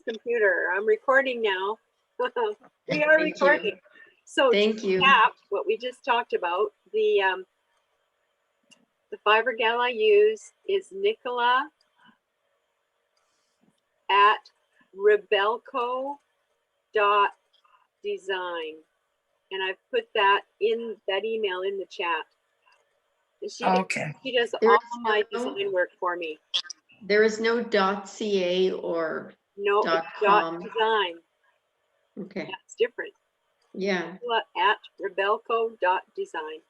computer. I'm recording now. We are Thank recording. you. So Thank you. what we just talked about, the fiber gal I use is Nicola at rebelco.design. And I've put that in that email in the chat. And she does all my design work for me. There is no .ca or no .com. .design. Okay. That's different. Yeah. At rebelco.design.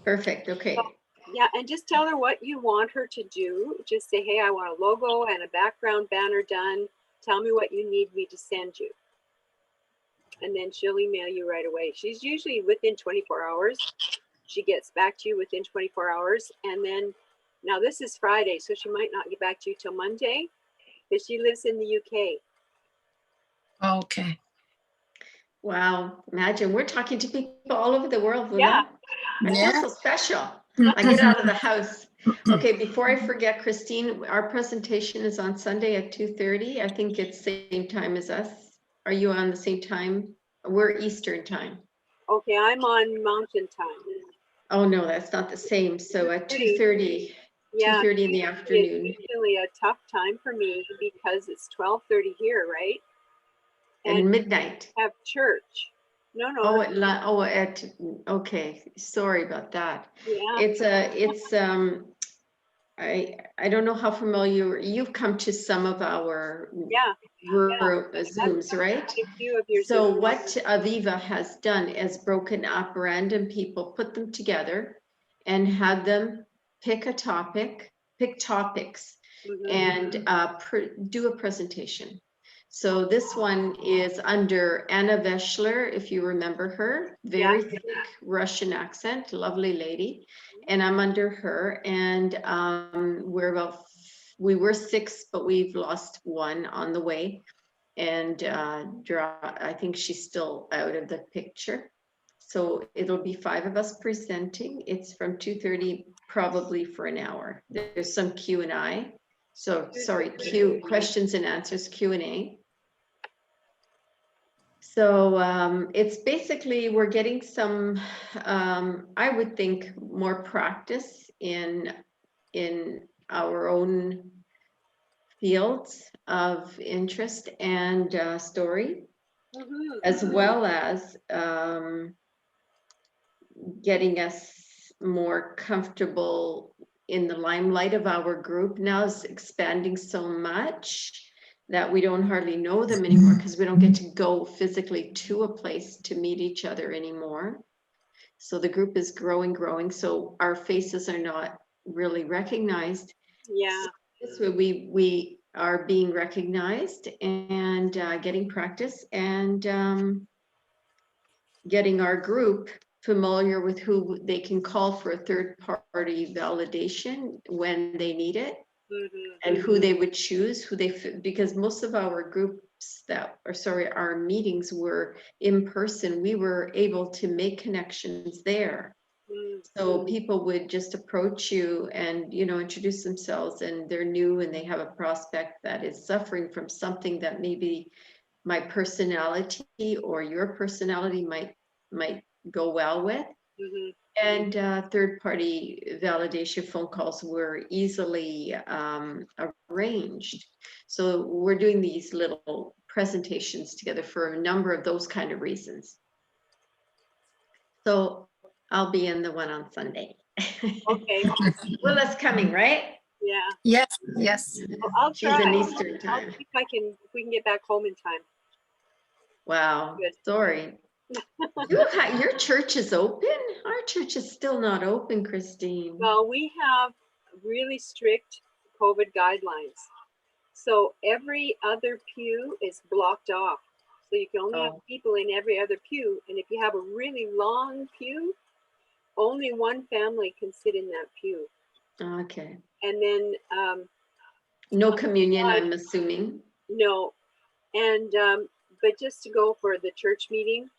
Perfect. Okay. So, yeah, and just tell her what you want her to do. Just say, hey, I want a logo and a background banner done. Tell me what you need me to send you. And then she'll email you right away. She's usually within 24 hours. She gets back to you within 24 hours. And then, now this is Friday, so she might not get back to you till Monday, because she lives in the UK. Okay. Wow. Imagine we're talking to people all over the world. Yeah. I feel so special. I get out of the house. Okay, before I forget, Christine, our presentation is on Sunday at 2:30. I think it's same time as us. Are you on the same time? We're Eastern time. Okay, I'm on Mountain Time. Oh no, that's not the same. So at 2:30, yeah, 2:30 in the afternoon. It's usually a tough time for me because it's 12:30 here, right? And midnight. Have church. No. Okay. Sorry about that. Yeah. I don't know how familiar you've come to some of our Zooms, right? A few of your So Zooms. what Aviva has done is broken up random people, put them together and had them pick a topic, pick topics, and do a presentation. So this one is under Anna Veschler, if you remember her, very thick Russian accent, lovely lady. And I'm under her, and we were 6, but we've lost 1 on the way. And I think she's still out of the picture. So it'll be 5 of us presenting. It's from 2:30, probably for an hour. There's some Q&A. So sorry, questions and answers, Q&A. So it's basically, we're getting some, I would think, more practice in our own fields of interest and story, as well as getting us more comfortable in the limelight of our group. Now is expanding so much that we don't hardly know them anymore because we don't get to go physically to a place to meet each other anymore. So the group is growing. So our faces are not really recognized. Yeah. So this way we are being recognized and getting practice and getting our group familiar with who they can call for a third-party validation when they need it. And who they would choose, because most of our groups our meetings were in person. We were able to make connections there. So people would just approach you and, introduce themselves, and they're new and they have a prospect that is suffering from something that maybe my personality or your personality might go well with. And third-party validation phone calls were easily arranged. So we're doing these little presentations together for a number of those kind of reasons. So I'll be in the one on Sunday. Okay. Willa's coming, right? Yeah. Yes. Well, I'll try. She's in Eastern time. I'll see if we can get back home in time. Wow. Good. Sorry. Your church is open? Our church is still not open, Christine. Well, we have really strict COVID guidelines. So every other pew is blocked off. So you can only have people in every other pew. And if you have a really long pew, only one family can sit in that pew. Okay. And then no communion, I'm assuming. No. And but just to go for the church meeting,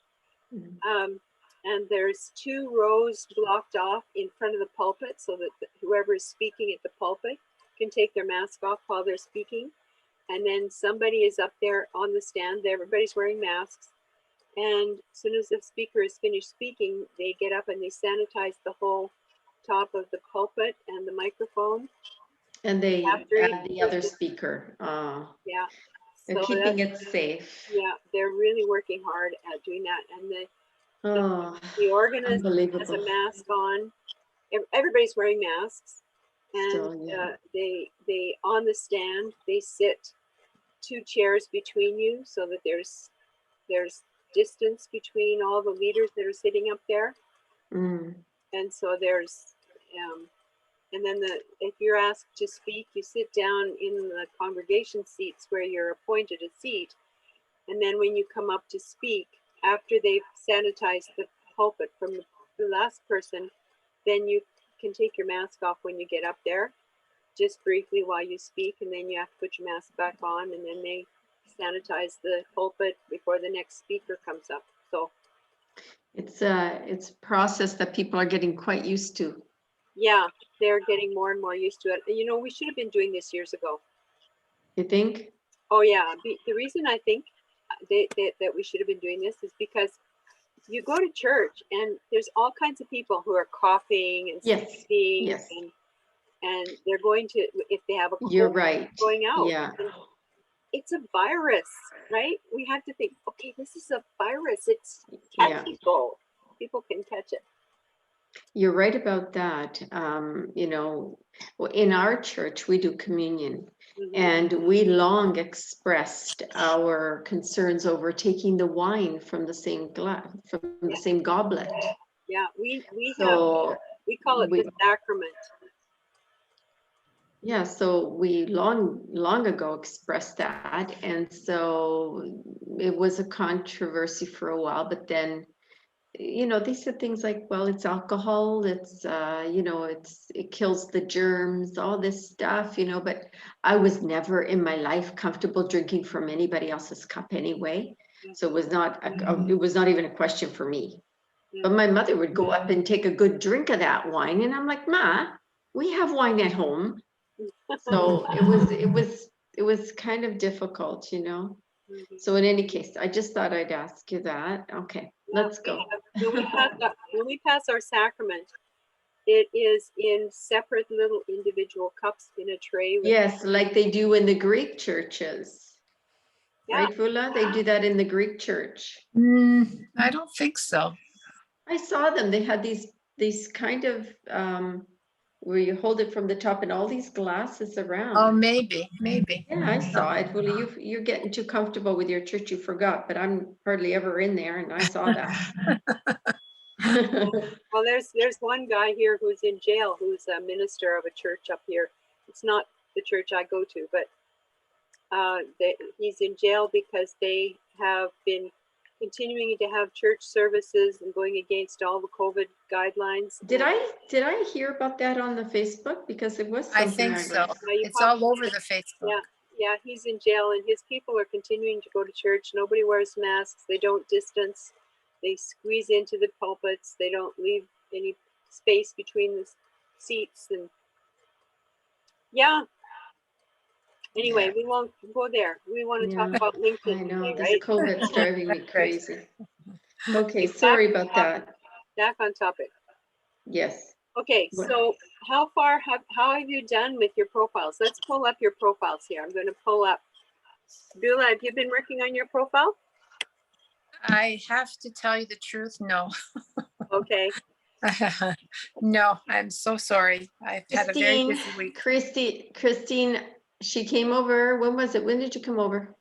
and there's 2 rows blocked off in front of the pulpit so that whoever is speaking at the pulpit can take their mask off while they're speaking. and then somebody is up there on the stand. Everybody's wearing masks. And as soon as the speaker is finished speaking, they get up and they sanitize the whole top of the pulpit and the microphone. And they After add the other each- speaker. Yeah. They're So keeping that's- it safe. Yeah, they're really working hard at doing that. And Oh, the organist has a unbelievable. mask on. Everybody's wearing masks. And Still, yeah. they on the stand, they sit 2 chairs between you so that there's distance between all the leaders that are sitting up there. Mm. And so there's and then if you're asked to speak, you sit down in the congregation seats where you're appointed a seat. And then when you come up to speak, after they've sanitized the pulpit from the last person, then you can take your mask off when you get up there, just briefly while you speak, and then you have to put your mask back on, and then they sanitize the pulpit before the next speaker comes up. So It's a process that people are getting quite used to. yeah, they're getting more and more used to it. You know, we should have been doing this years ago. You think? Oh yeah, the reason I think that we should have been doing this is because you go to church and there's all kinds of people who are coughing and Yes, sneezing, yes. and they're going to, if they have a cold, You're right. going out. Yeah. And it's a virus, right? We have to think, okay, this is a virus. It's Yeah. catchable. People can catch it. You're right about that. You know, in our church, we do communion, Mhm. and we long expressed our concerns over taking the wine from the same from the same goblet. Yeah, we So we call it we- the sacrament. yeah, so we long ago expressed that, and so it was a controversy for a while, but then, you know, they said things like, well, it's alcohol, it's you know, it kills the germs, all this stuff, you know, but I was never in my life comfortable drinking from anybody else's cup anyway, so it was not it was not even a question for me. But my mother would go up and take a good drink of that wine, and I'm like, Ma, we have wine at home. So it was kind of difficult, you know. Mhm. So in any case, I just thought I'd ask you that. Okay, let's go. When we pass our sacrament, it is in separate little individual cups in a tray. Yes, like they do in the Greek churches. Yeah. Right, Vula? They do that in the Greek church. I don't think so. I saw them. They had these kind of where you hold it from the top and all these glasses around. Oh, maybe. Yeah, I saw it. Well, you're getting too comfortable with your church, you forgot, but I'm hardly ever in there, and I saw that. Well, there's one guy here who's in jail, who's a minister of a church up here. It's not the church I go to, but he's in jail because they have been continuing to have church services and going against all the COVID guidelines. Did I hear about that on the Facebook? Because it was I something think so. read. You It's all over the Facebook. Yeah, he's in jail, and his people are continuing to go to church. Nobody wears masks. They don't distance. They squeeze into the pulpits. They don't leave any space between the seats. And yeah. Anyway, we won't go there. We want to talk Yeah, about LinkedIn I know, today, this right? COVID's driving me Right. crazy. Okay, sorry about that. Back on topic. Yes. Okay, What? so how have you done with your profiles? Let's pull up your profiles here. I'm going to pull up. Beulah, have you been working on your profile? I have to tell you the truth. No. Okay. No, I'm so sorry. I've had a very busy week. Christine, she came over. When was it? When did you come over?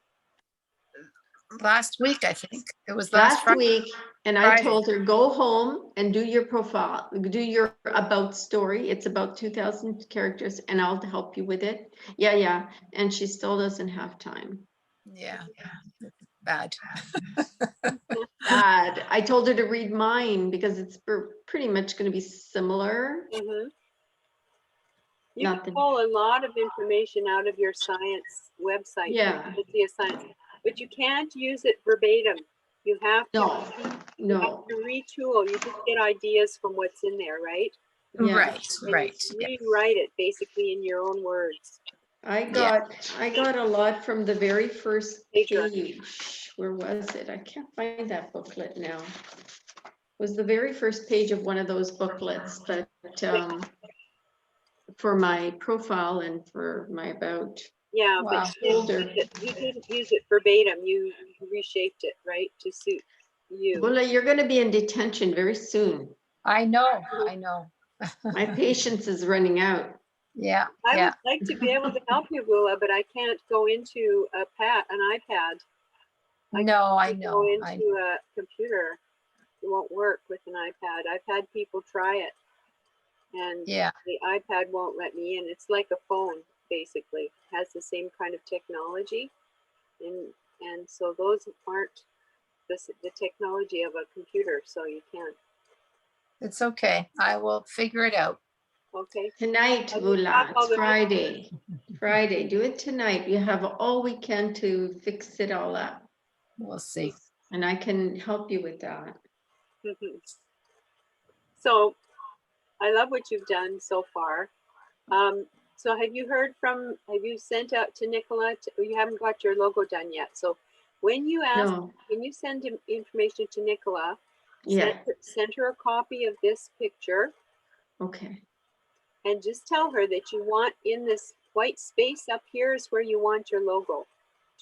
Last week, I think. It was last Last Friday. week, and I Friday. told her, go home and do your profile, do your about story. It's about 2,000 characters, and I'll help you with it. Yeah. And she still doesn't have time. Yeah. Bad. Bad. I told her to read mine because it's pretty much going to be similar. Mm-hmm. You Nothing. can pull a lot of information out of your science website. Yeah. ASEA Science, but you can't use it verbatim. You have to, No. have to retool. You just get ideas from what's in there, right? Yeah. Right. And Right. you Yeah. rewrite it basically in your own words. I Yeah. got a lot from the very first Page one. page. Where was it? I can't find that booklet now. It was the very first page of one of those booklets, but for my profile and for my about. Yeah, Wow. but you didn't use it verbatim. You reshaped it, right, to suit you. Well, you're going to be in detention very soon. I know, I know. My patience is running out. Yeah, I yeah. would like to be able to help you, Bula, but I can't go into an iPad. No, I To go know. into a computer. It won't work with an iPad. I've had people try it, and Yeah, the iPad won't let me in. It's like a phone, basically. It has the same kind of technology, and so those aren't the technology of a computer, so you can't. it's okay. I will figure it out. Okay. Tonight, I'll Bula, stop all it's the- Friday. Friday, do it tonight. You have all weekend to fix it all up. We'll see. And I can help you with that. So I love what you've done so far. So have you sent out to Nicola? You haven't got your logo done yet. So when you ask, No, when you send him information to Nicola, yeah, send her a copy of this picture okay. and just tell her that you want in this white space up here is where you want your logo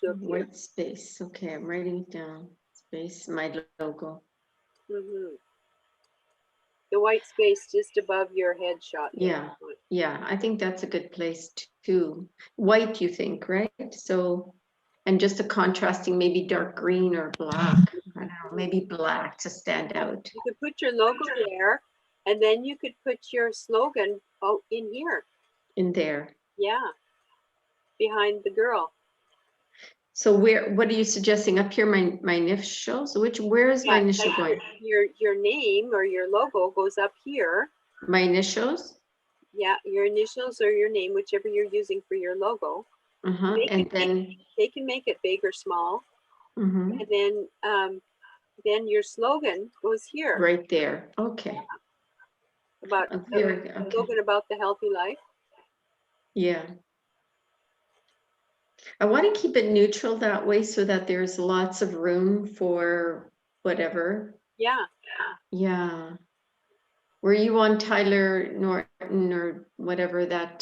to appear. White space, okay, I'm writing it down. Space, my logo. Mm-hmm. The white space just above your headshot. Yeah, yeah, I think that's a good place too. White, you think, right? So, and just a contrasting, maybe dark green or black. I don't know, maybe black to stand out. You could put your logo there, and then you could put your slogan out in here. In there. Yeah, behind the girl. So what are you suggesting? Up here, my initials? Where is my Yeah, initial like going? your name or your logo goes up here. My initials? Yeah, your initials or your name, whichever you're using for your logo. And then, They can make it big or small, mhm, and then your slogan goes here right there. Okay. about Very good. Okay. slogan about the healthy life. Yeah. I want to keep it neutral that way so that there's lots of room for whatever. Yeah, Yeah. Were you on Tyler Norton or whatever that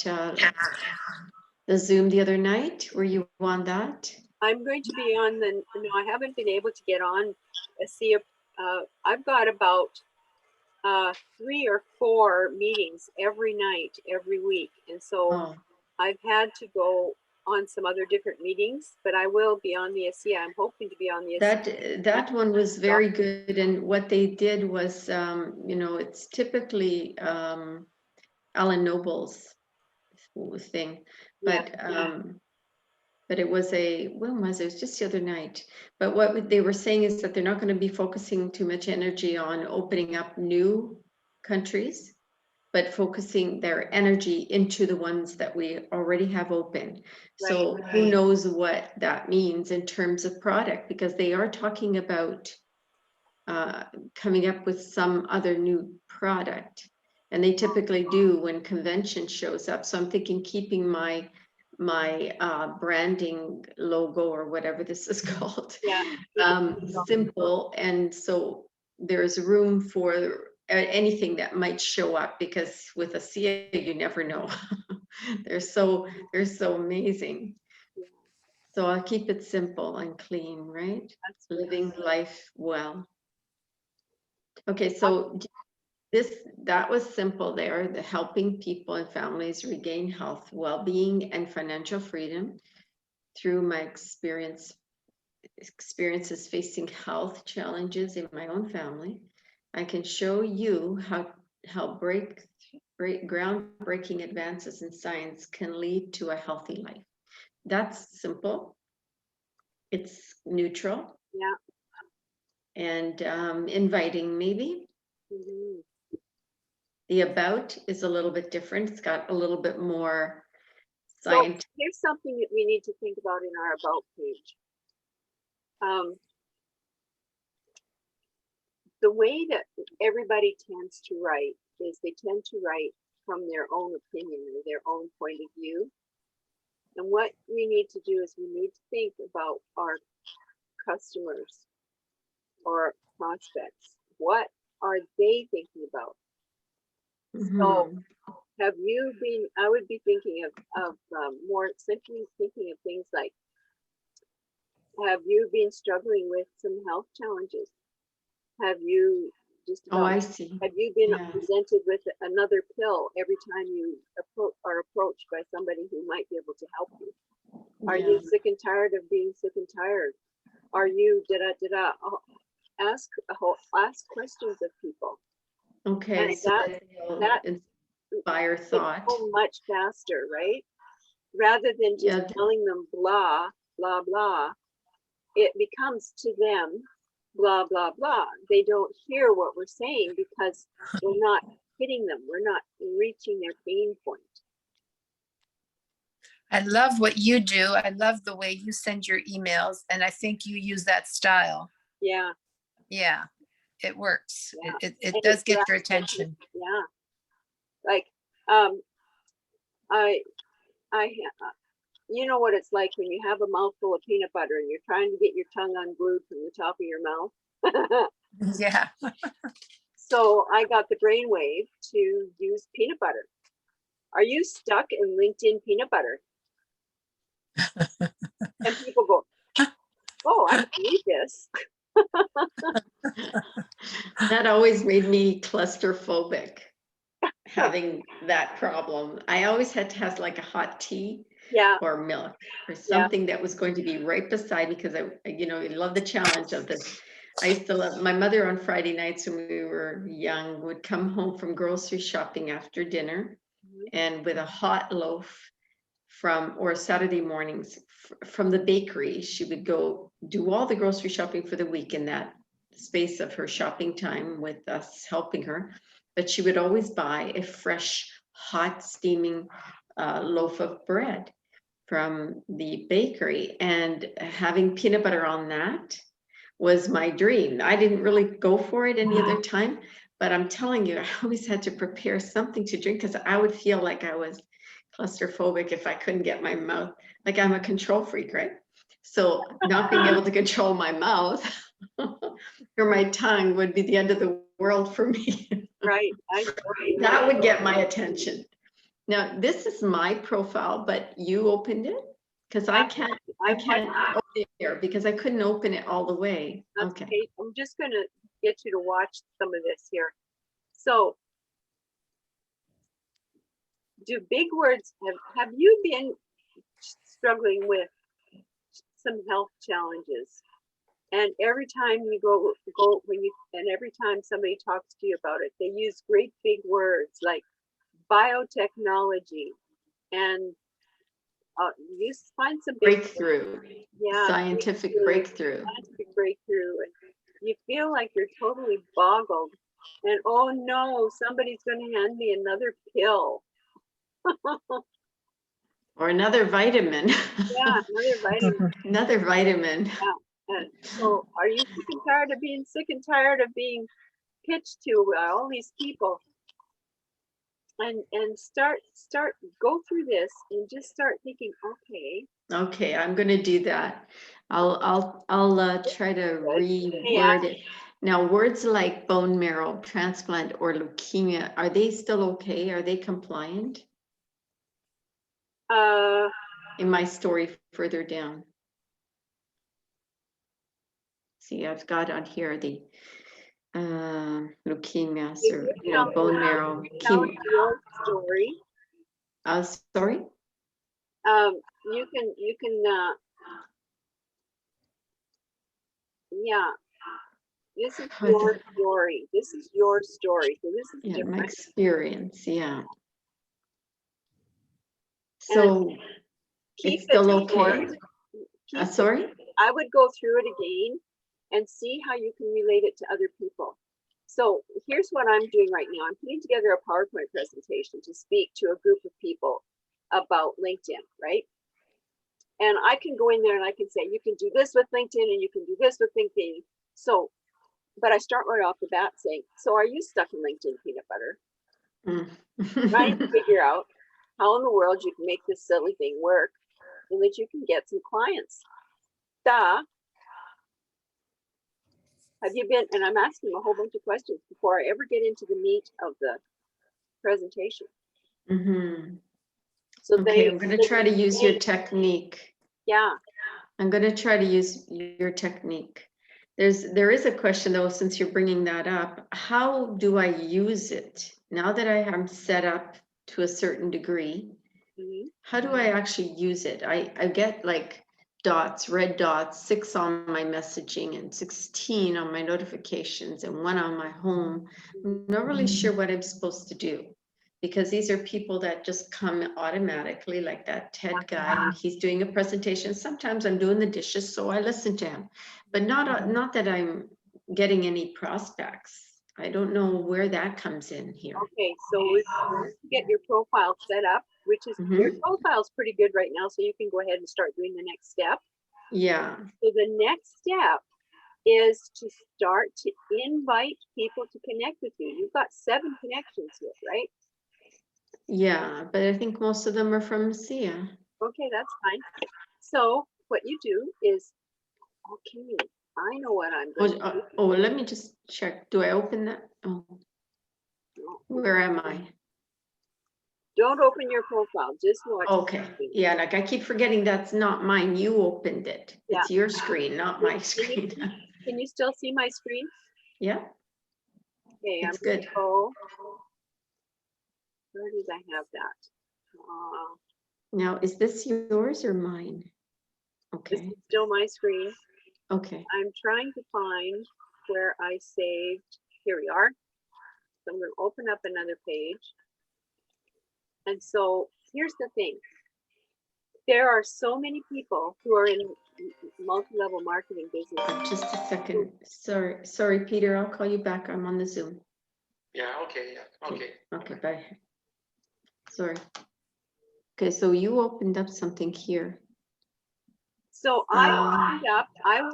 the Zoom the other night? Were you on that? I'm going to be on the. No, I haven't been able to get on ASEA. I've got about 3 or 4 meetings every night, every week, and so Oh, I've had to go on some other different meetings, but I will be on the ASEA. I'm hoping to be on the ASEA. that one was very good. And what they did was, it's typically Alan Noble's thing, Yeah, but it was when was it? It was just the other night. But what they were saying is that they're not going to be focusing too much energy on opening up new countries, but focusing their energy into the ones that we already have open. So who knows what that means in terms of product, because they are talking about coming up with some other new product. And they typically do when convention shows up. So I'm thinking keeping my branding logo or whatever this is called, yeah. simple. And so there's room for anything that might show up, because with ASEA, you never know. they're so amazing. So I'll keep it simple and clean, right? Living life well. Okay, so that was simple there, the helping people and families regain health, well-being, and financial freedom through my experiences facing health challenges in my own family. I can show you how groundbreaking advances in science can lead to a healthy life. That's simple. It's neutral. Yeah. And inviting, maybe. Mm-hmm. The about is a little bit different. It's got a little bit more So science. here's something that we need to think about in our about page. The way that everybody tends to write is they tend to write from their own opinion or their own point of view. And what we need to do is we need to think about our customers or prospects. What are they thinking about? So Mhm. have you been, I would be thinking of more simply thinking of things like, have you been struggling with some health challenges? Have you just Oh, about, I see. have you been Yeah. presented with another pill every time you are approached by somebody who might be able to help you? Are Yeah. you sick and tired of being sick and tired? Are you da-da-da-da? Oh, ask questions of people. Okay, And so that they'll inspire it's thought. so much faster, right? Rather than just Yeah. telling them blah, blah, blah, it becomes to them blah, blah, blah. They don't hear what we're saying because we're not hitting them. We're not reaching their pain point. I love what you do. I love the way you send your emails, and I think you use that style. Yeah. Yeah, it works. Yeah. It And does it get your grabs them. attention. Yeah. Like, I you know what it's like when you have a mouthful of peanut butter and you're trying to get your tongue unglued from the top of your mouth. Yeah. So I got the brainwave to use peanut butter. Are you stuck in LinkedIn peanut butter? And people go, oh, I can read this. That always made me claustrophobic, having that problem. I always had to have like a hot tea Yeah. or milk or Yeah. something that was going to be right beside me because I love the challenge of this. I used to love my mother on Friday nights when we were young would come home from grocery shopping after dinner and with a hot loaf or Saturday mornings from the bakery. She would go do all the grocery shopping for the week in that space of her shopping time with us helping her. But she would always buy a fresh, hot, steaming loaf of bread from the bakery, and having peanut butter on that was my dream. I didn't really go for it any other time, but I'm telling you, I always had to prepare something to drink because I would feel like I was claustrophobic if I couldn't get my mouth, like I'm a control freak, right? So not being able to control my mouth or my tongue would be the end of the world for me. Right. That would get my attention. Now, this is my profile, but you opened it? Because I can't open it here because I couldn't open it all the way. That's Okay. okay. I'm just going to get you to watch some of this here. So, do big words, have you been struggling with some health challenges? And every time you go and every time somebody talks to you about it, they use great big words like biotechnology and you find some big Breakthrough. yeah, Scientific breakthrough. scientific breakthrough, and you feel like you're totally boggled. And oh no, somebody's going to hand me another pill. Or another vitamin. Yeah, another vitamin. Another vitamin. Yeah. And so, are you sick and tired of being sick and tired of being pitched to all these people? And start go through this and just start thinking, okay. Okay, I'm going to do that. I'll try to reword it. Now, words like bone marrow transplant or leukemia, are they still okay? Are they compliant? In my story further down. See, I've got on here the leukemia, or bone marrow. Tell your story. Sorry? You can yeah. This is your story. This is your story. So this is different. My experience, yeah. So it's still okay. Sorry? I would go through it again and see how you can relate it to other people. So here's what I'm doing right now. I'm putting together a PowerPoint presentation to speak to a group of people about LinkedIn, right? And I can go in there and I can say, you can do this with LinkedIn and you can do this with LinkedIn. So, but I start right off the bat saying, so are you stuck in LinkedIn peanut butter? Trying to figure out how in the world you can make this silly thing work. so that you can get some clients. Duh. Have you been, and I'm asking a whole bunch of questions before I ever get into the meat of the presentation. Mhm. So Okay, I'm going to try to use your technique. Yeah. I'm going to try to use your technique. There is a question though, since you're bringing that up, how do I use it? Now that I am set up to a certain degree, Mhm. how do I actually use it? I get like dots, red dots, 6 on my messaging and 16 on my notifications and 1 on my home. I'm not really sure what I'm supposed to do, because these are people that just come automatically, like that Ted guy, and he's doing a presentation. Sometimes I'm doing the dishes, so I listen to him, but not that I'm getting any prospects. I don't know where that comes in here. Okay, so get your profile set up, which is your profile's pretty good right now, so you can go ahead and start doing the next step. Yeah. So the next step is to start to invite people to connect with you. You've got 7 connections here, right? Yeah, but I think most of them are from ASEA. Okay, that's fine. So what you do is, okay, I know what I'm going to do. Oh, let me just check. Do I open that? Oh, No, where am I? don't open your profile, just watch. Okay. Yeah, like I keep forgetting that's not mine. You opened it. Yeah. It's your screen, not my screen. Can you still see my screen? Yeah, Okay, it's I'm going good. to go. Where did I have that? Now, is this yours or mine? This Okay. is still my screen. Okay. I'm trying to find where I saved. Here we are. So I'm going to open up another page. And so here's the thing. There are so many people who are in multi-level marketing business. Just a second. Sorry, Peter. I'll call you back. I'm on the Zoom. Yeah, okay, yeah, okay. Okay, bye. Sorry. Okay, so you opened up something here. So I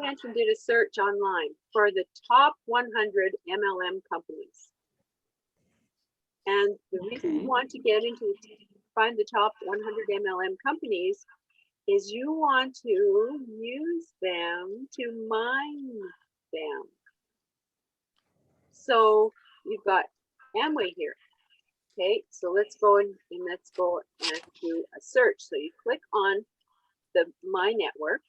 went and did a search online for the top 100 MLM companies. And the reason you want to get into find the top 100 MLM companies is you want to use them to mine them. So you've got Amway here. Okay, so let's go and do a search. So you click on the My Network,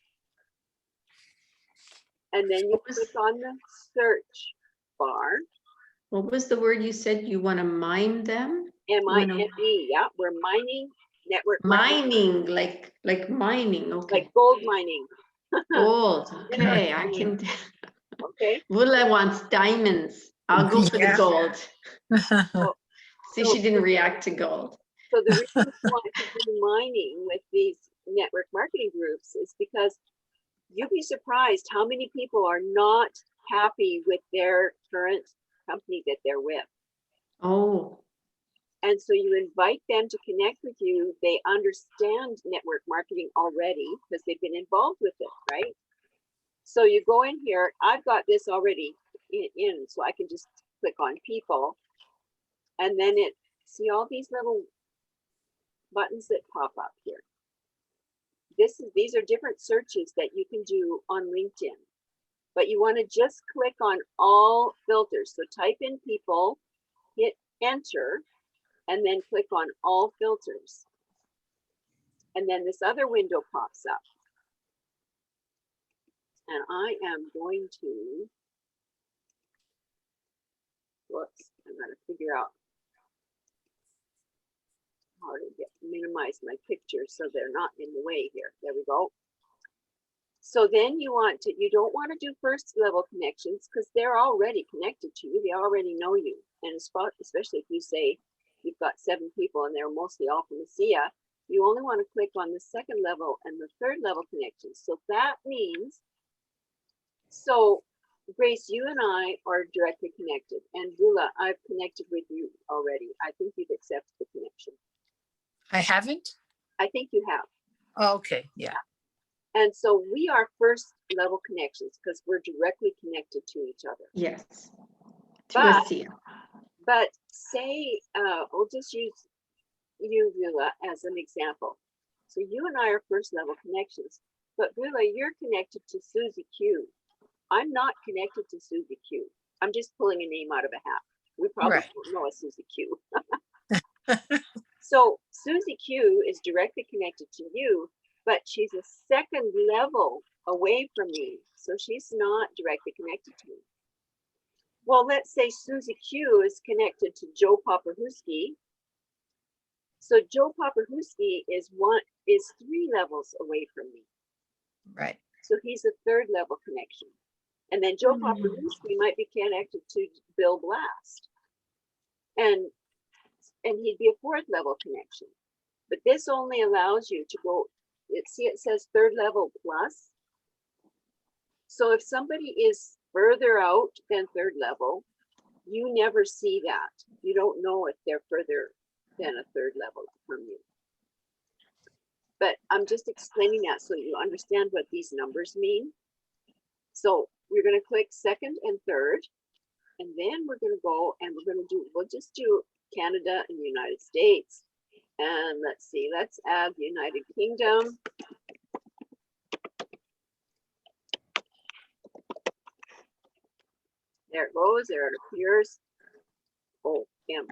and then you click on the search bar. What was the word you said? You want to mine them? M-I-N-E, yeah, we're mining network mining, like mining, okay. like gold mining. Gold, okay, I can. Okay. Wula wants diamonds. I'll go for the gold. See, she didn't react to gold. So the reason you want to do mining with these network marketing groups is because you'll be surprised how many people are not happy with their current company that they're with. Oh. And so you invite them to connect with you. They understand network marketing already because they've been involved with it, right? So you go in here, I've got this already in, so I can just click on people. And then see all these little buttons that pop up here. These are different searches that you can do on LinkedIn, but you want to just click on all filters. So type in people, hit enter, and then click on all filters. And then this other window pops up. And I am going to, whoops, I'm going to figure out how to minimize my pictures so they're not in the way here. There we go. So then you don't want to do first level connections because they're already connected to you. They already know you. And especially if you say you've got 7 people and they're mostly all from ASEA, you only want to click on the second level and the third level connections. So that means, Grace, you and I are directly connected, and Vula, I've connected with you already. I think you've accepted the connection. I haven't? I think you have. Oh, okay, yeah. And so we are first level connections because we're directly connected to each other. Yes. To ASEA. But say, we'll just use you, Vula, as an example. So you and I are first level connections, but Bula, you're connected to Susie Q. I'm not connected to Susie Q. I'm just pulling a name out of a hat. We probably Right. don't know a Susie Q. So Susie Q is directly connected to you, but she's a second level away from me. So she's not directly connected to me. Well, let's say Susie Q is connected to Joe Papahuski. So Joe Papahuski is 3 levels away from me. Right. So he's a third level connection. And then Joe Papahuski might be connected to Bill Blast. And he'd be a fourth level connection. But this only allows you to go, see it says third level plus. So if somebody is further out than third level, you never see that. You don't know if they're further than a third level from you. But I'm just explaining that so you understand what these numbers mean. So we're going to click second and third, and then we're going to go and we'll just do Canada and the United States. And let's see, let's add the United Kingdom. There it goes, there it appears. Oh, him.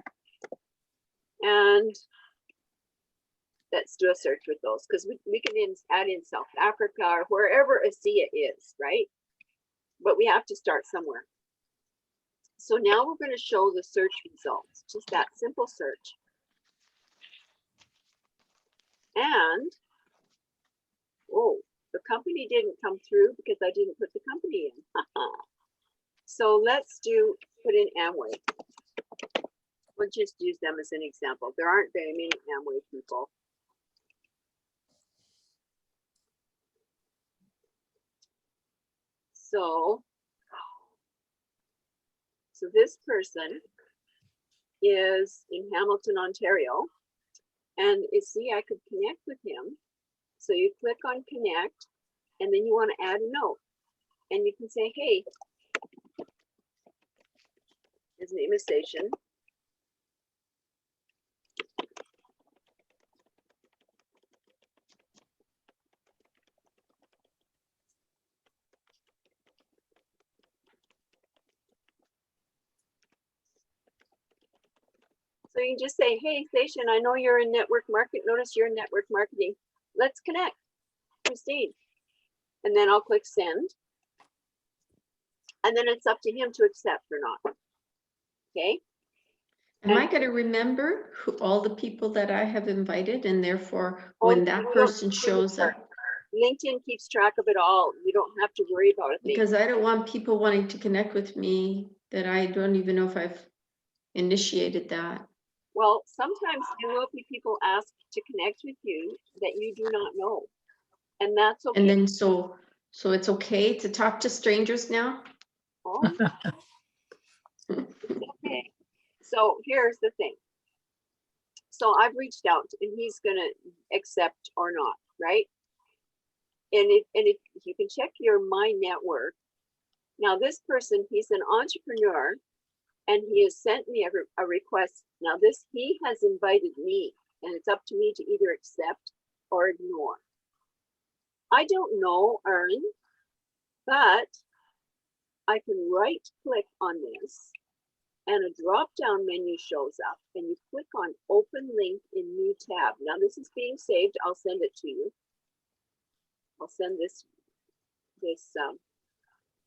And let's do a search with those because we can add in South Africa or wherever ASEA is, right? But we have to start somewhere. So now we're going to show the search results, just that simple search. And, oh, the company didn't come through because I didn't put the company in. So let's put in Amway. We'll just use them as an example. There aren't very many Amway people. So this person is in Hamilton, Ontario, and see, I could connect with him. So you click on connect, and then you want to add a note, and you can say, hey, his name is Station. So you can just say, hey, Station, I know you're in network market. Notice you're in network marketing. Let's connect. Proceed. And then I'll click send. And then it's up to him to accept or not. Okay. Am I going to remember all the people that I have invited, and therefore when that person shows up? LinkedIn keeps track of it all. You don't have to worry about it. Because I don't want people wanting to connect with me that I don't even know if I've initiated that. Well, sometimes there will be people ask to connect with you that you do not know. And that's okay. And then so it's okay to talk to strangers now? Oh. Okay. So here's the thing. So I've reached out and he's gonna accept or not, right? And if you can check your My Network. Now this person, he's an entrepreneur and he has sent me a request. Now he has invited me and it's up to me to either accept or ignore. I don't know, Aaron, but I can right click on this and a drop down menu shows up and you click on open link in new tab. Now this is being saved. I'll send it to you. I'll send this.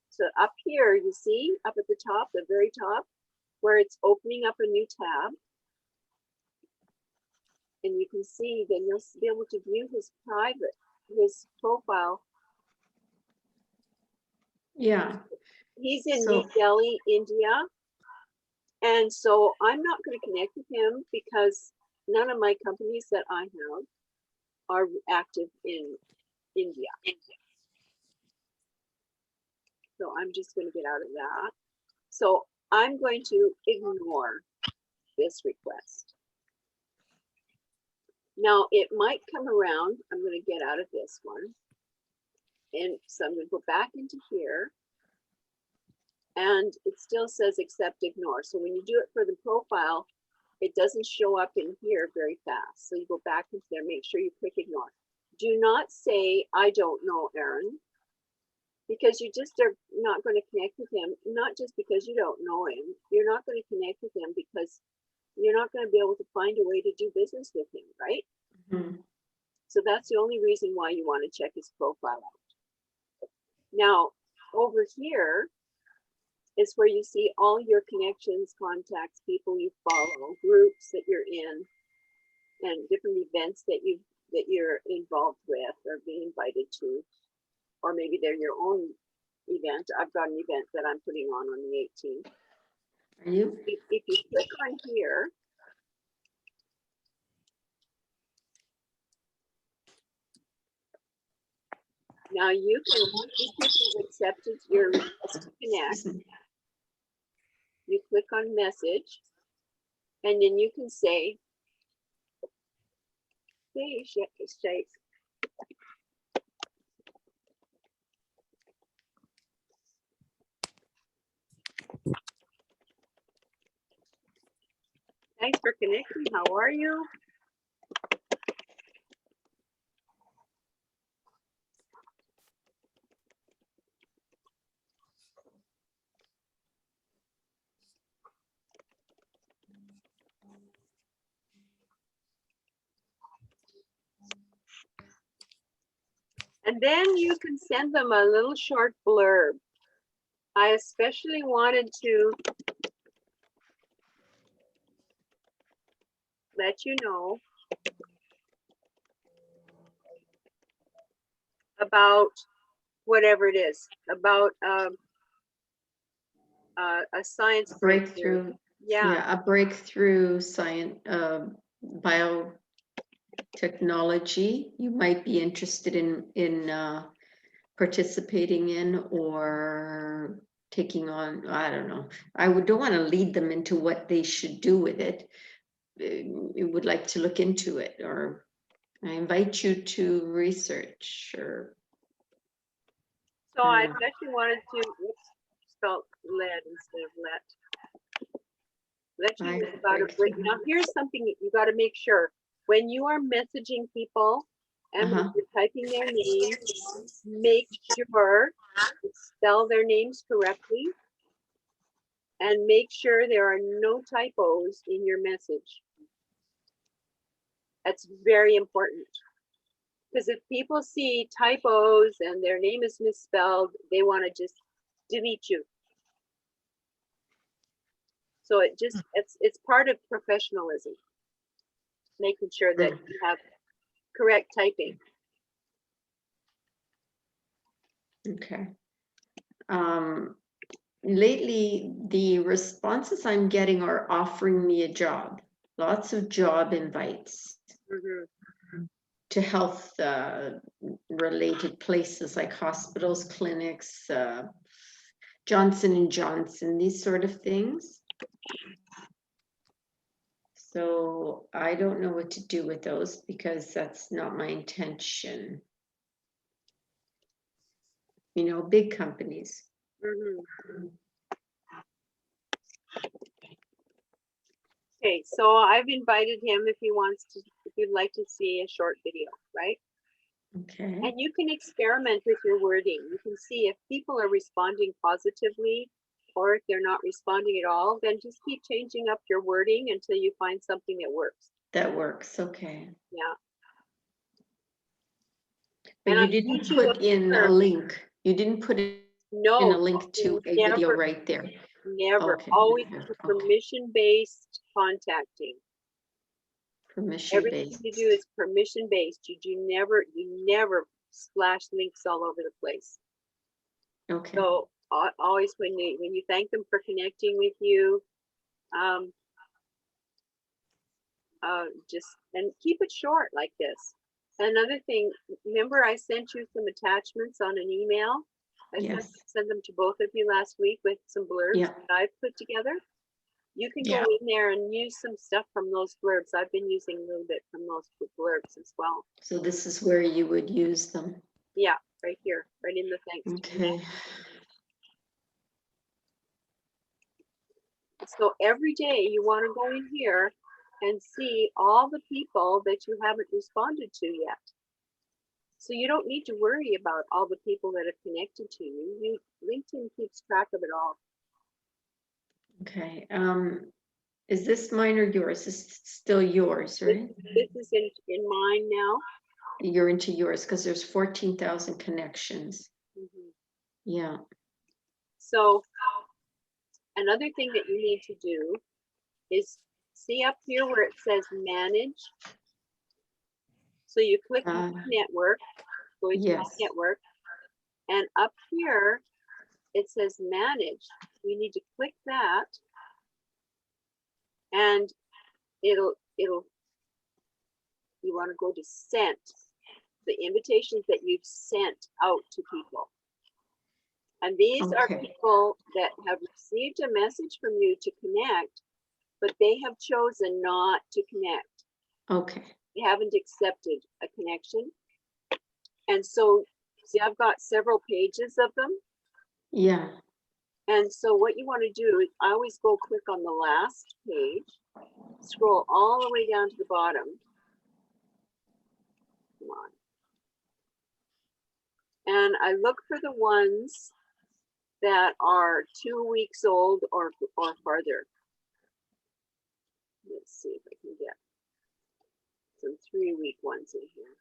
So up here, you see up at the top, the very top, where it's opening up a new tab. And you can see, then you'll be able to view his profile. Yeah. He's in New Delhi, India. And so I'm not going to connect with him because none of my companies that I have are active in India. So I'm just going to get out of that. So I'm going to ignore this request. Now it might come around. I'm going to get out of this one. And so I'm going to go back into here. And it still says accept, ignore. So when you do it for the profile, it doesn't show up in here very fast. So you go back into there, make sure you click ignore. Do not say, I don't know Aaron, because you just are not going to connect with him, not just because you don't know him. You're not going to connect with him because you're not going to be able to find a way to do business with him, right? Mhm. So that's the only reason why you want to check his profile out. Now, over here is where you see all your connections, contacts, people you follow, groups that you're in, and different events that you're involved with or being invited to, or maybe they're your own event. I've got an event that I'm putting on the 18th. Are you? If you click on here, now you can, these people have accepted your request to connect. Excuse me. You click on message, and then you can say, hey, Shakes. Thanks for connecting. How are you? And then you can send them a little short blurb. I especially wanted to let you know about whatever it is, about a science Breakthrough. Yeah. A breakthrough science, biotechnology you might be interested in participating in or taking on. I don't know. Don't want to lead them into what they should do with it. You would like to look into it, or I invite you to research, or So I especially wanted to spell lead instead of let you know about a break. Now here's something that you got to make sure when you are messaging people and when you're typing their names, make sure you spell their names correctly and make sure there are no typos in your message. That's very important. Because if people see typos and their name is misspelled, they want to just delete you. So it's part of professionalism, making sure that you have correct typing. Okay. Lately, the responses I'm getting are offering me a job. Lots of job invites to health related places like hospitals, clinics, Johnson & Johnson, these sort of things. So I don't know what to do with those because that's not my intention. You know, big companies. Okay, so I've invited him if he wants to, if you'd like to see a short video, right? Okay. And you can experiment with your wording. You can see if people are responding positively or if they're not responding at all, then just keep changing up your wording until you find something that works. That works, okay. Yeah. But you didn't put in a link. You didn't put in a link to a video right there. Never. Okay, Always never. Okay. permission-based contacting. Permission-based. Everything you do is permission-based. You never splash links all over the place. Okay. So always when you thank them for connecting with you, just and keep it short like this. Another thing, remember I sent you some attachments on an email? I sent them to both of you last week with some blurbs that I've put together. You can go in there and use some stuff from those blurbs. I've been using a little bit from those blurbs as well. So this is where you would use them. Yeah, right here, right in the thanks. Okay. So every day you want to go in here and see all the people that you haven't responded to yet. So you don't need to worry about all the people that are connected to you. LinkedIn keeps track of it all. Okay, is this mine or yours? This is still yours, right? This is in mine now. You're into yours because there's 14,000 connections. Mhm. Yeah. So another thing that you need to do is see up here where it says manage. So you click network, go to my Yes. network, and up here it says manage. You need to click that, and it'll you want to go to sent, the invitations that you've sent out to people. And these are Okay. people that have received a message from you to connect, but they have chosen not to connect. Okay. They haven't accepted a connection. And so, see, I've got several pages of them. Yeah. And so what you want to do is I always go click on the last page, scroll all the way down to the bottom. Come on. And I look for the ones that are 2 weeks old or farther. Let's see if I can get some 3-week ones in here.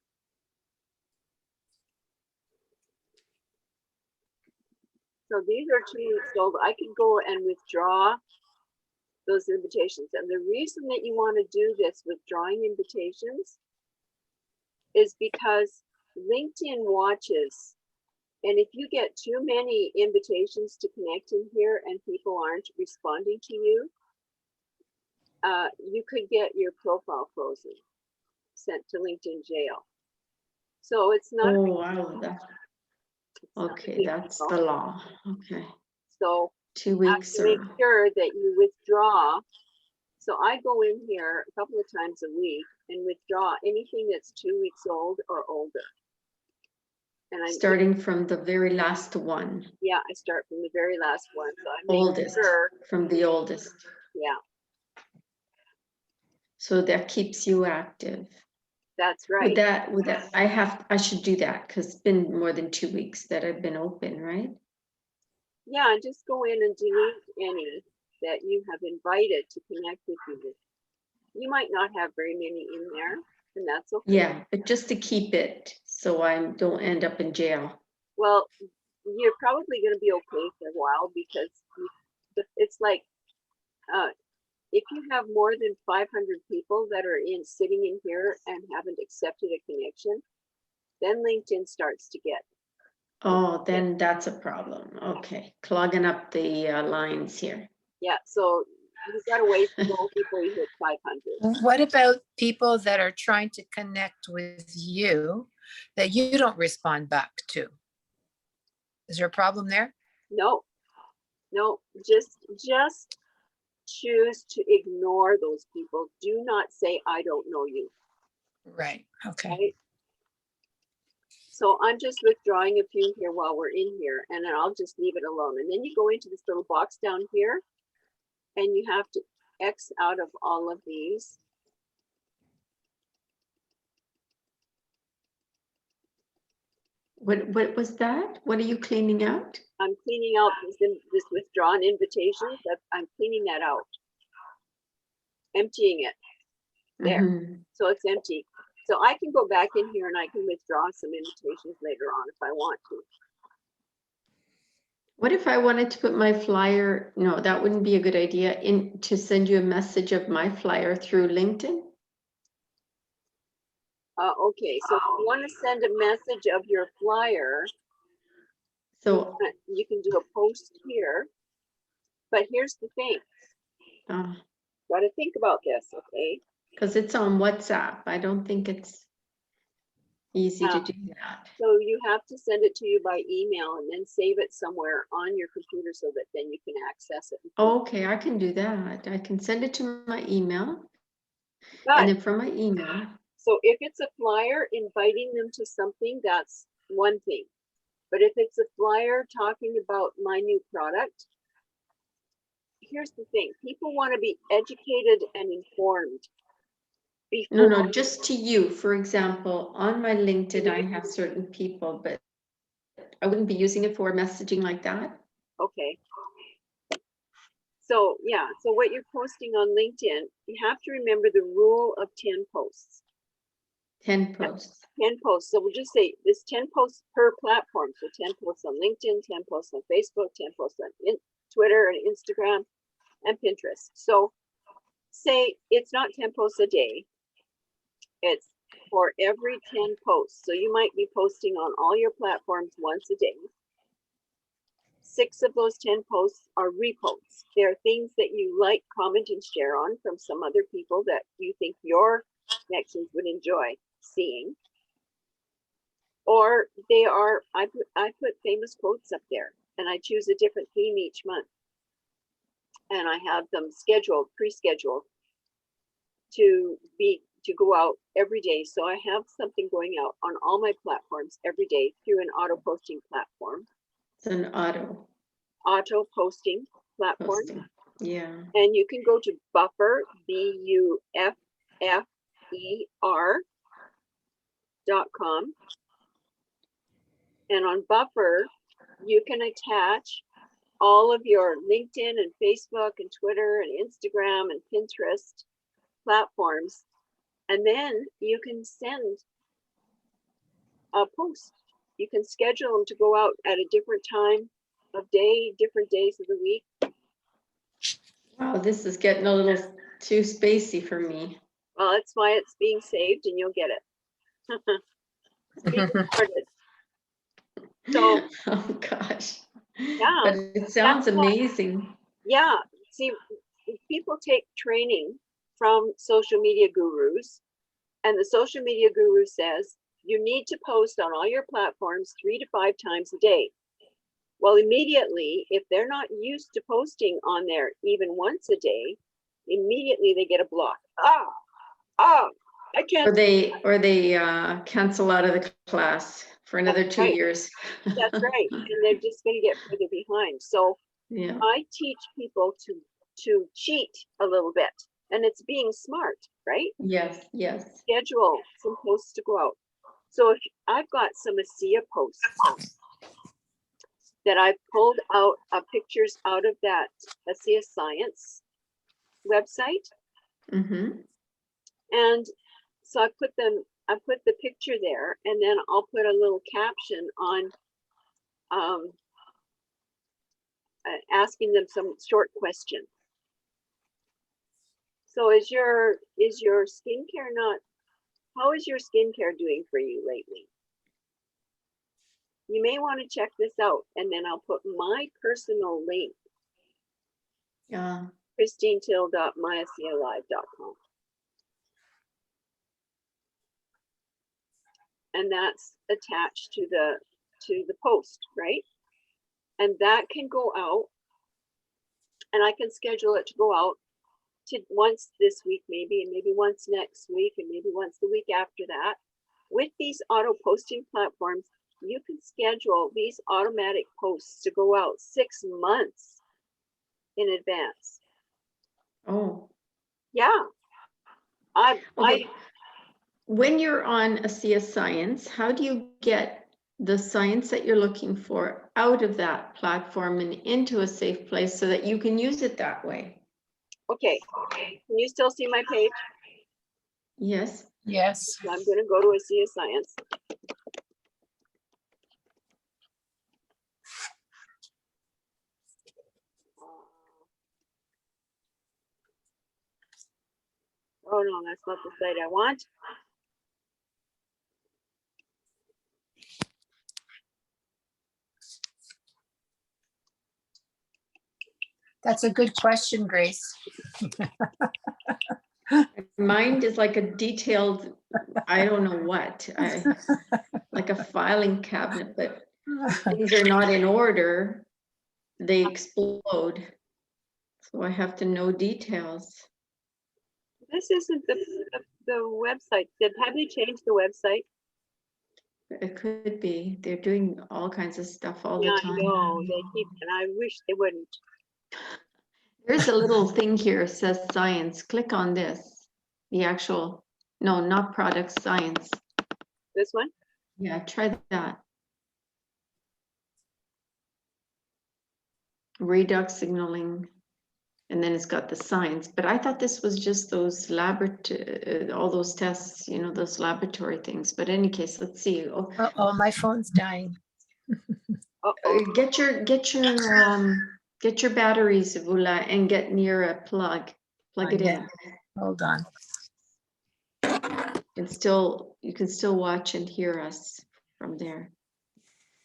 So these are 2 weeks old. I can go and withdraw those invitations. And the reason that you want to do this, withdrawing invitations, is because LinkedIn watches. And if you get too many invitations to connect in here and people aren't responding to you, you could get your profile frozen, sent to LinkedIn jail. So it's not. Oh, wow. Okay, that's the law. Okay. So 2 you have weeks to make or sure that you withdraw. So I go in here a couple of times a week and withdraw anything that's 2 weeks old or older. And I'm starting from the very last one. Yeah, I start from the very last one. So I make Oldest, sure. from the oldest. Yeah, So that keeps you active. that's right. I should do that because it's been more than 2 weeks that I've been open, right? Yeah, just go in and delete any that you have invited to connect with you. You might not have very many in there, and that's okay. Yeah, but just to keep it so I don't end up in jail. Well, you're probably going to be okay for a while because it's like if you have more than 500 people that are sitting in here and haven't accepted a connection, then LinkedIn starts to get. Oh, then that's a problem. Okay, clogging up the lines here. Yeah, so you've got to wait for those before you hit 500. What about people that are trying to connect with you that you don't respond back to? Is there a problem there? No, just choose to ignore those people. Do not say, I don't know you. Right, okay. Right? So I'm just withdrawing a few here while we're in here, and then I'll just leave it alone. And then you go into this little box down here, and you have to X out of all of these. What was that? What are you cleaning out? I'm cleaning out this withdrawn invitations. I'm cleaning that out. Emptying it. There. Mm-hmm. So it's empty. So I can go back in here and I can withdraw some invitations later on if I want to. What if I wanted to put my flyer? No, that wouldn't be a good idea. To send you a message of my flyer through LinkedIn. Okay, so if you want to send a message of your flyer, so you can do a post here. But here's the thing. Got to think about this, okay? Because it's on WhatsApp. I don't think it's easy to do that. So you have to send it to you by email and then save it somewhere on your computer so that then you can access it. Okay, I can do that. I can send it to my email. But, and then from my email. So if it's a flyer inviting them to something, that's one thing. But if it's a flyer talking about my new product, here's the thing. People want to be educated and informed. No, before. no, just to you. For example, on my LinkedIn, I have certain people, but I wouldn't be using it for messaging like that. Okay. So yeah, so what you're posting on LinkedIn, you have to remember the rule of 10 posts. 10 posts. 10 posts. So we'll just say this 10 posts per platform. So 10 posts on LinkedIn, 10 posts on Facebook, 10 posts on Twitter and Instagram and Pinterest. So say it's not 10 posts a day. It's for every 10 posts. So you might be posting on all your platforms once a day. 6 of those 10 posts are reposts. They're things that you like, comment, and share on from some other people that you think your connections would enjoy seeing. Or they are, I put famous quotes up there, and I choose a different theme each month. And I have them scheduled, pre-scheduled to go out every day. So I have something going out on all my platforms every day through an auto posting platform. It's an Auto posting platform. posting. Yeah. And you can go to Buffer, BUFFER.com. And on Buffer, you can attach all of your LinkedIn and Facebook and Twitter and Instagram and Pinterest platforms. And then you can send a post. You can schedule them to go out at a different time of day, different days of the week. Wow, this is getting a little too spacey for me. Well, that's why it's being saved and you'll get it. It's being recorded. So, Oh gosh. yeah, But it sounds that's why- amazing. yeah. See, people take training from social media gurus, and the social media guru says you need to post on all your platforms 3 to 5 times a day. Well, immediately, if they're not used to posting on there even once a day, immediately they get a block. I can't. Or they cancel out of the class for another That's 2 right. years. That's right. And they're just going to get further behind. So Yeah. I teach people to cheat a little bit, and it's being smart, right? Yes, yes. Schedule some posts to go out. So if I've got some ASEA posts that I've pulled out pictures out of that ASEA Science website, Mm-hmm. and so I put the picture there, and then I'll put a little caption on asking them some short question. So is your skincare not, how is your skincare doing for you lately? You may want to check this out, and then I'll put my personal link, Yeah. christinetill.myasealive.com. And that's attached to the post, right? And that can go out, and I can schedule it to go out to once this week, maybe, and maybe once next week, and maybe once the week after that. With these auto posting platforms, you can schedule these automatic posts to go out 6 months in advance. Oh. Yeah. Okay. When you're on ASEA Science, how do you get the science that you're looking for out of that platform and into a safe place so that you can use it that way? Okay. Can you still see my page? Yes. Yes. So I'm going to go to ASEA Science. Oh no, that's not the site I want. That's a good question, Grace. Mine is like a detailed, I don't know what, like a filing cabinet, but things are not in order, they explode. So I have to know details. This isn't the website. Have they changed the website? It could be. They're doing all kinds of stuff all Yeah, the I time. know. They keep, and I wish they wouldn't. There's a little thing here, it says science. Click on this. The actual No, not products, science. This one? Yeah, try that. Redox signaling. And then it's got the science, but I thought this was just those laboratory, all those tests, you know, those laboratory things. But in any case, let's see. Oh, Oh, my phone's dying. Uh-oh. get your batteries, Vula, and get near a plug. Plug it Yeah. in. Hold on. And still, you can still watch and hear us from there.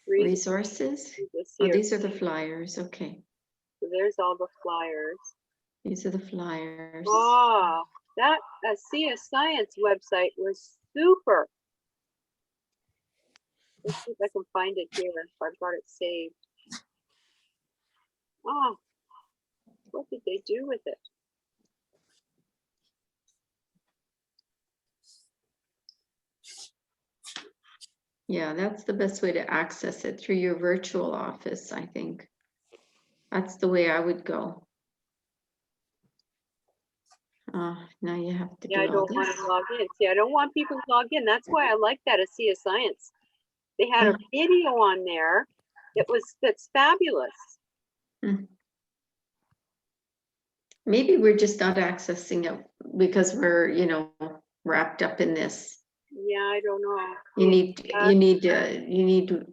Resources. Oh, these are the flyers. Okay, So there's all the flyers. these are the flyers. Oh, that ASEA Science website was super. Let's see if I can find it here. If I've got it saved. Oh, what did they do with it? Yeah, that's the best way to access it, through your virtual office, I think. That's the way I would go. Now you have to Yeah, I do all don't want this. to log in. See, I don't want people to log in. That's why I like that ASEA Science. They had a video on there that's fabulous. Maybe we're just not accessing it because we're, you know, wrapped up in this. Yeah, I don't know. You need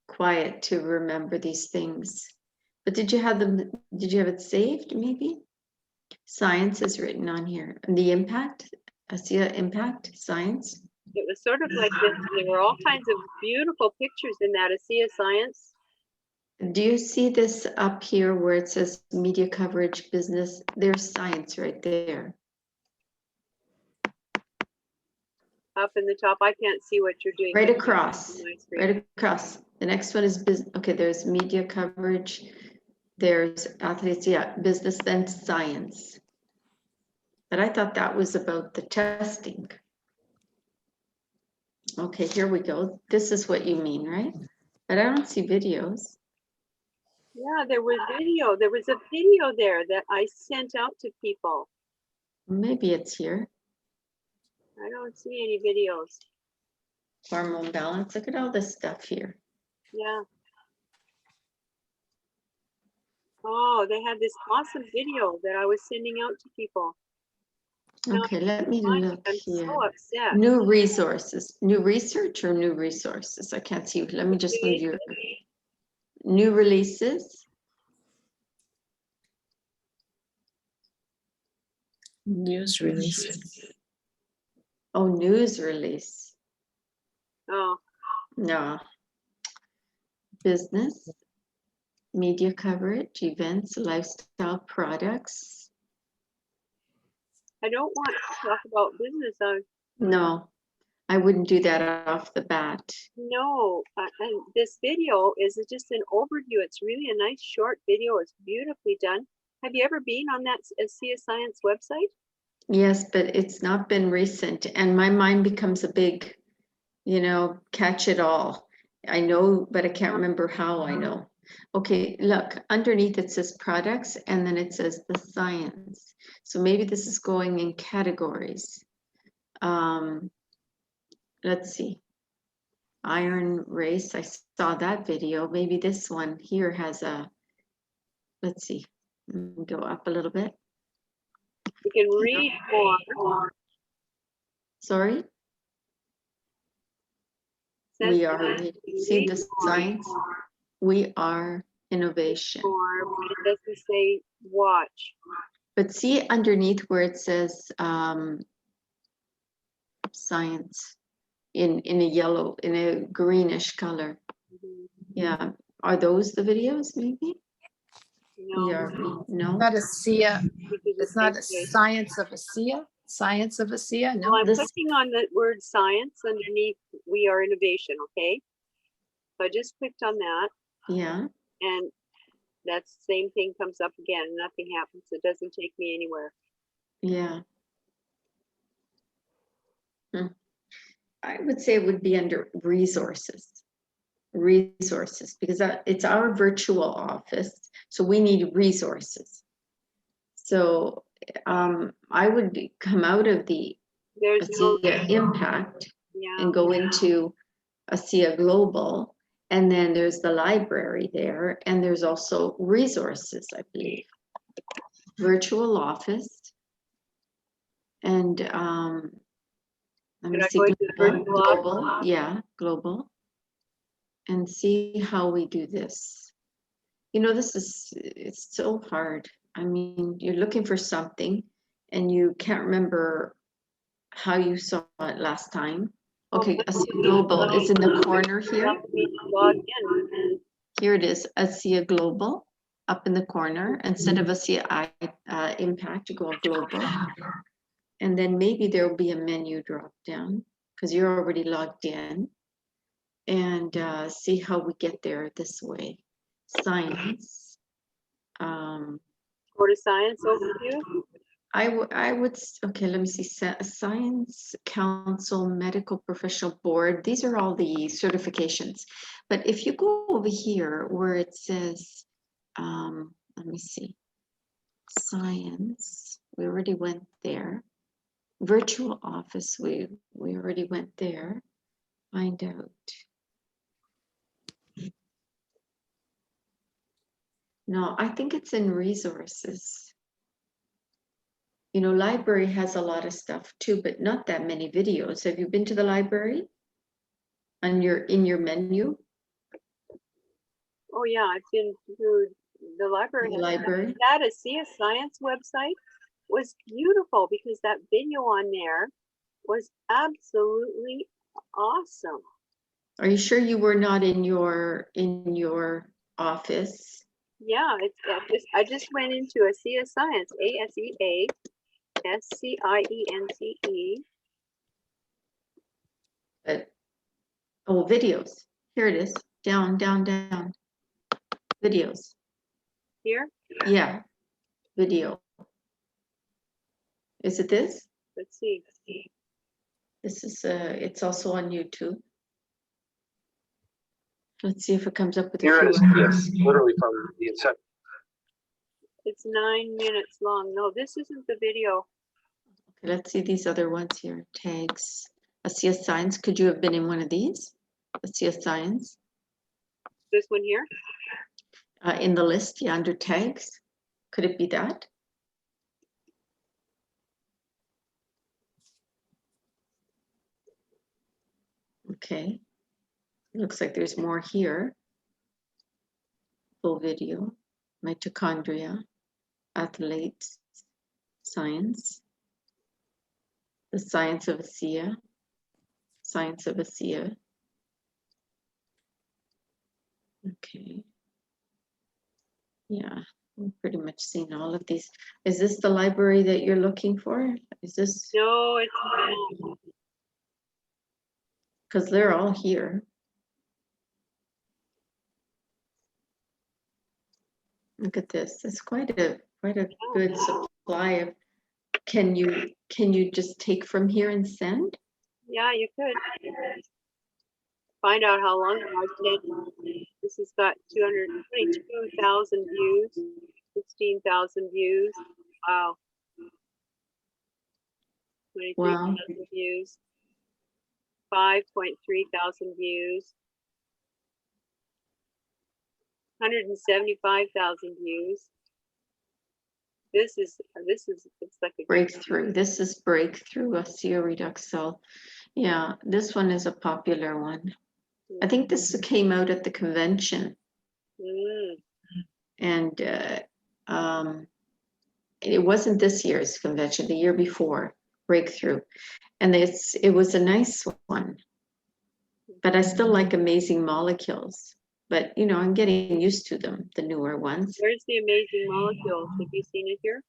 quiet to remember these things. But did you have it saved maybe? Science is written on here. And the impact, ASEA impact, science. It was sort of like this. There were all kinds of beautiful pictures in that ASEA Science. Do you see this up here where it says media coverage business? There's science right there. Up in the top, I can't see what you're doing. Right across, on my screen. right across. The next one is business. Okay, there's media coverage. There's athletes, yeah, business, then science. But I thought that was about the testing. Okay, here we go. This is what you mean, right? But I don't see videos. Yeah, there was video. There was a video there that I sent out to people. Maybe it's here. I don't see any videos. Hormone balance. Look at all this stuff here. Yeah. Oh, they had this awesome video that I was sending out to people. No, Okay, let me I'm look here. so upset. New resources, new research or new resources? I can't see. Let me just move your new releases. News releases. Oh, news release. Oh, No. Business, media coverage, events, lifestyle products. I don't want to talk about business. No, I wouldn't do that off the bat. No, and this video is just an overview. It's really a nice short video. It's beautifully done. Have you ever been on that ASEA Science website? Yes, but it's not been recent, and my mind becomes a big, you know, catch it all. I know, but I can't remember how I know. Okay, look, underneath it says products, and then it says the science. So maybe this is going in categories. Let's see. Iron race, I saw that video. Maybe this one here has a, let's see, go up a little bit. You can read more. Sorry? Says We are, that see read the more. science? We are innovation. More, but it doesn't say watch. But see underneath where it says science in a yellow, in a greenish color. Yeah, are those the videos maybe? No, No. Not ASEA. this is the It's not same a place. science of ASEA. Science of ASEA. Well, No. I'm This- clicking on the word science underneath we are innovation, okay? So I just clicked on that Yeah. and that same thing comes up again. Nothing happens. It doesn't take me anywhere. Yeah. I would say it would be under resources. Resources, because it's our virtual office, so we need resources. So I would come out of the There's no, ASEA Impact yeah, and go into ASEA Global. And then there's the library there. And there's also resources, I believe. Virtual office. And let me Should I see, go into the virtual office? global, yeah, global. And see how we do this. You know, it's so hard. I mean, you're looking for something and you can't remember how you saw it last time. Okay, ASEA Global is in the corner here. Log in. Here it is, ASEA Global, up in the corner. Instead of ASEA Impact, you go Global. And then maybe there'll be a menu drop down because you're already logged in. And see how we get there this way. Science. Go to science overview. I would, okay, let me see, Science Council, Medical Professional Board. These are all the certifications. But if you go over here where it says, let me see, Science, we already went there. Virtual Office, we already went there. Find out. No, I think it's in resources. You know, library has a lot of stuff too, but not that many videos. Have you been to the library? In your menu? Oh yeah, I've been through the library. The library? That ASEA Science website was beautiful because that video on there was absolutely awesome. Are you sure you were not in your office? Yeah, I just went into ASEA Science, ASEA SCIENCE. But oh, videos. Here it is. Down, down, down. Videos. Here, Yeah. Video. Is it this? let's see. This is it's also on YouTube. Let's see if it comes up with a Here few it is, others. yes, literally from the inception. It's 9 minutes long. No, this isn't the video. Okay, let's see these other ones here. Tags. ASEA Science. Could you have been in one of these? ASEA Science. This one here. In the list, yeah, under tags. Could it be that? Okay. Looks like there's more here. Full video. Mitochondria. Athletes. Science. The science of ASEA. Science of ASEA. Okay. Yeah, we've pretty much seen all of these. Is this the library that you're looking for? Is this, No, it's not. because they're all here. Look at this. It's quite a good supply of, can you just take from here and send? Yeah, you could find out how long I've been. This has got 222,000 views, 16,000 views. Wow. 23,000 views. 5.3 thousand views. 175,000 views. This is it's like a Breakthrough. This is Breakthrough, ASEA Redux Cell. Yeah, this one is a popular one. I think this came out at the convention. And it wasn't this year's convention, the year before, Breakthrough. And it was a nice one. But I still like Amazing Molecules. But you know, I'm getting used to them, the newer ones. Where's the Amazing Molecules? Have you seen it here?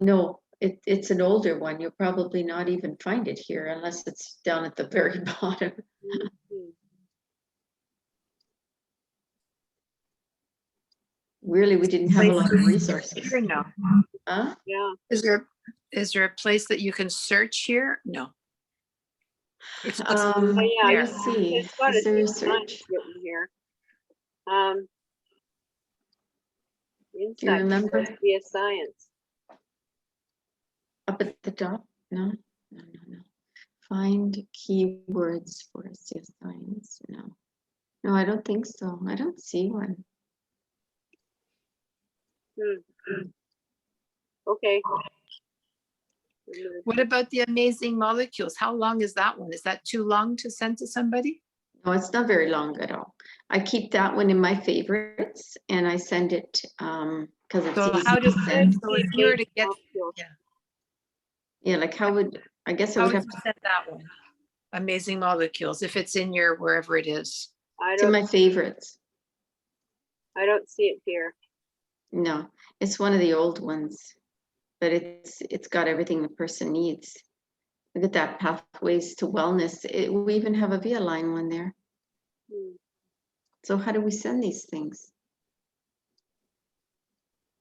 No, it's an older one. You'll probably not even find it here unless it's down at the very bottom. Really, we didn't have a lot of resources. Here, no. Huh? Yeah. Is there a place that you can search here? No. It's just Oh, yeah, here. Let's see. It's got Is there a ASEA Science search? written here. Do you Inside remember? ASEA Science. Up at the top? No? No. Find keywords for ASEA Science. No, I don't think so. I don't see one. Okay. What about the amazing molecules? How long is that one? Is that too long to send to somebody? No, it's not very long at all. I keep that one in my favorites and I send it because it's So easy how to does send. so if you were to get, Yeah, like I guess I how would would have you send that one? Amazing molecules, if it's in your wherever it is. to my favorites. I don't see it here. No, it's one of the old ones, but it's got everything the person needs. Look at that, pathways to wellness. We even have a Via line one there. So how do we send these things?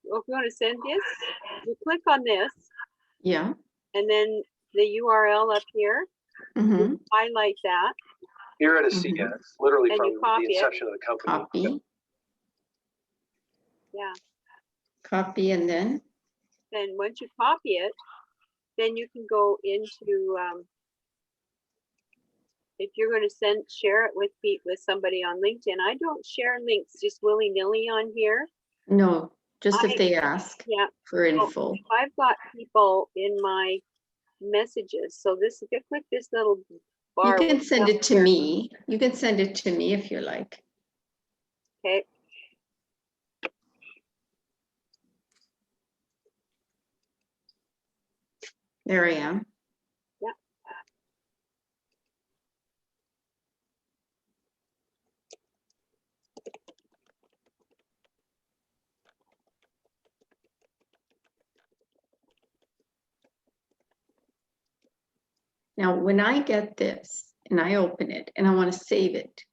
Well, if you want to send this, you click on this, Yeah. and then the URL up here, Mm-hmm. highlight that. Here at ASEA, it's literally And from you copy the it. inception of the company. Copy. Yeah. Copy and then? Then once you copy it, then you can go into, if you're going to share it with somebody on LinkedIn. I don't share links just willy-nilly on here. No, just if they ask for info. I've got people in my messages. So this, if you click this little bar. You can send it to me. You can send it to me if you like. Okay. There I am. Yeah. Now, when I get this and I open it and I want to save it,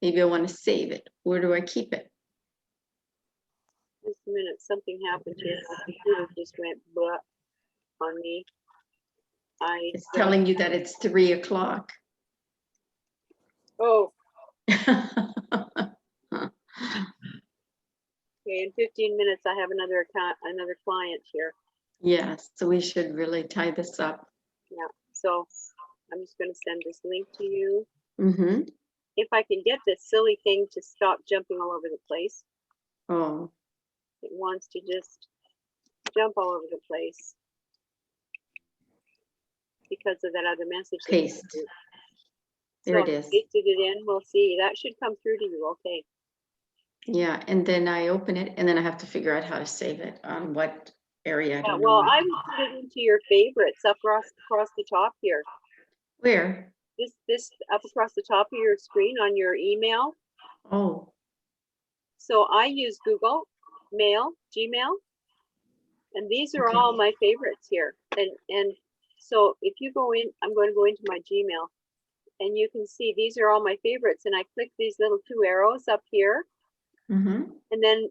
maybe I want to save it. Where do I keep it? Just a minute, something happened here. My computer just went blah on me. It's telling you that it's 3 o'clock. Oh, okay. In 15 minutes, I have another client here. Yes, so we should really tie this up. Yeah. So I'm just going to send this link to you. Mm-hmm. If I can get this silly thing to stop jumping all over the place. Oh. It wants to just jump all over the place because of that other message. Paste. There it is. Pasted it in. We'll see. That should come through to you. Okay. Yeah, and then I open it, and then I have to figure out how to save it on what area. I don't well, know. I would put it into your favorites up across the top here. Where? This up across the top of your screen on your email. Oh. So I use Google Mail, Gmail, and these are all my favorites here. And so if you go in, I'm going to go into my Gmail, and you can see these are all my favorites. And I click these little 2 arrows up here, Mm-hmm. and then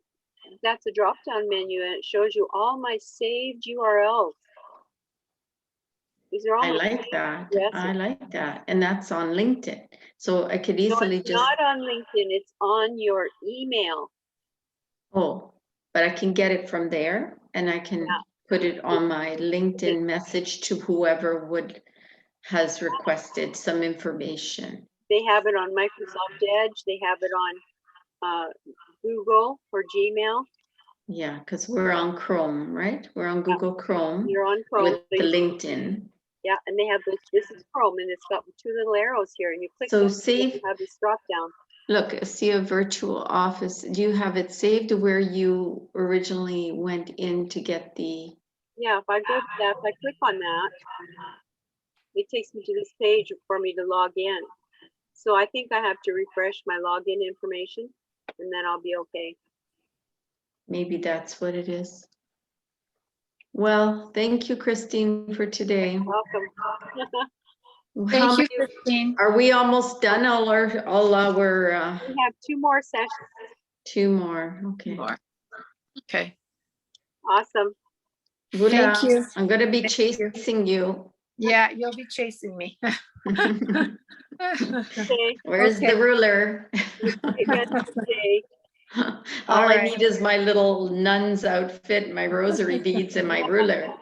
that's a drop-down menu, and it shows you all my saved URLs. These are all I like that. I like that. And that's on LinkedIn. So I could easily it's not on LinkedIn, it's on your email. Oh, but I can get it from there and I can put it on my LinkedIn message to whoever has requested some information. They have it on Microsoft Edge. They have it on Google for Gmail. Yeah, because we're on Chrome, right? We're on Google Chrome. You're on Chrome with the LinkedIn. Yeah, and they have this is Chrome, and it's got 2 little arrows here, and you click. So save. You have this drop down. Look, ASEA Virtual Office. Do you have it saved to where you originally went in to get the? Yeah, if I go to that, if I click on that, it takes me to this page for me to log in. So I think I have to refresh my login information, and then I'll be okay. Maybe that's what it is. Well, thank you, Christine, for today. You're welcome. Thank you, Christine. Are we almost done? All our we have 2 more sessions. 2 more. Okay. Okay. Awesome. Thank you. I'm going to be chasing you. Yeah, you'll be chasing me. Okay. Where's the ruler? All I need is my little nun's outfit, my rosary beads, and my ruler.